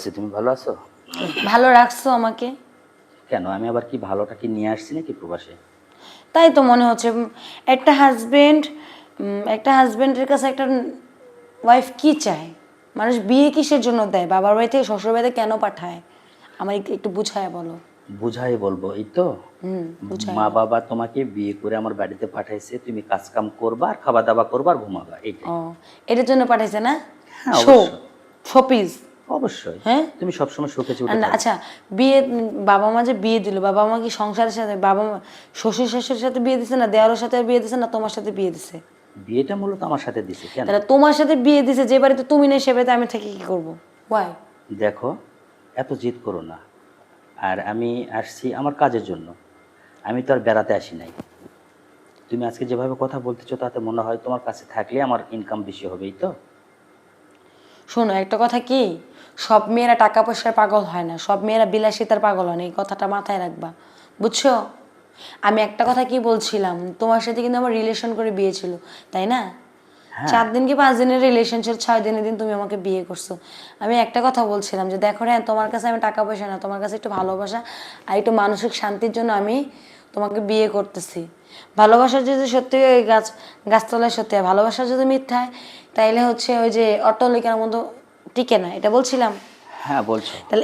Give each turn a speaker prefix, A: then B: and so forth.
A: আছি, তুমি ভালো আছো?
B: ভালো রাখছো আমাকে।
A: কেন, আমি আবার কি ভালোটা কি নিয়ে আসছি নাকি প্রবাসে?
B: তাই তো মনে হচ্ছে একটা হাজবেন্ডের কাছে একটা ওয়াইফ কি চায়, মানুষ বিয়ে কিসের জন্য দেয়, বাবার বাড়ি থেকে শ্বশুর বাড়িতে কেন পাঠায়, আমার একটু বুঝায় বলো।
A: বুঝাই বলবো, এই তো।
B: বুঝায়
A: মা
B: বলো।
A: বাবা তোমাকে বিয়ে করে আমার বাড়িতে পাঠাইছে, তুমি কাজ কাম করবা আর খাওয়া দাওয়া করবা আর ঘুমাবা, এইটাই।
B: ও, এটার জন্য পাঠাইছে না?
A: হ্যাঁ,
B: শো
A: অবশ্যই।
B: শোপিস।
A: অবশ্যই।
B: হ্যাঁ।
A: তুমি সবসময় সুখে উঠে
B: না,
A: থাকো।
B: আচ্ছা, বিয়ে বাবা মা যে বিয়ে দিল, বাবা মা কি সংসারের সাথে, বাবা মা শ্বশুর শাশুড়ির সাথে বিয়ে দিছে, না দেওয়ারের সাথে বিয়ে দিছে, না তোমার সাথে বিয়ে দিছে?
A: বিয়েটা মূলত আমার সাথে দিছে। কেন?
B: তাহলে তোমার সাথে বিয়ে দিছে, যে বাড়িতে তুমি নেই সে বাড়িতে আমি থেকে কি করবো? ওয়াই?
A: দেখো, এত জিদ করো না। আর আমি আসছি আমার কাজের জন্য, আমি তো আর বেড়াতে আসি নাই। তুমি আজকে যেভাবে কথা বলতেছো তাতে মনে হয় তোমার কাছে থাকলে আমার ইনকাম বেশি হবে, এই তো।
B: শোনো, একটা কথা কি, সব মেয়েরা টাকা পয়সার পাগল হয় না, সব মেয়েরা বিলাসিতার পাগল হয় না, এই কথাটা মাথায় রাখবা, বুঝছো? আমি একটা কথা কি বলছিলাম, তোমার সাথে কিন্তু আমার রিলেশন করে বিয়ে ছিল, তাই না?
A: হ্যাঁ।
B: 4 দিন কি 5 দিনের রিলেশন ছিল, 6 দিনের দিন তুমি আমাকে বিয়ে করছো। আমি একটা কথা বলছিলাম যে দেখো রে, তোমার কাছে আমি টাকা পয়সা না, তোমার কাছে একটু ভালোবাসা আর একটু মানসিক শান্তির জন্য আমি তোমাকে বিয়ে করতেছি। ভালোবাসা যদি সত্যি ওই গাছতলায় সত্যি হয়, ভালোবাসা যদি মিথ্যা হয়, তাইলে হচ্ছে ওই যে অট্টালিকার মতো টিকে না, এটা বলছিলাম।
A: হ্যাঁ, বলছো।
B: তাহলে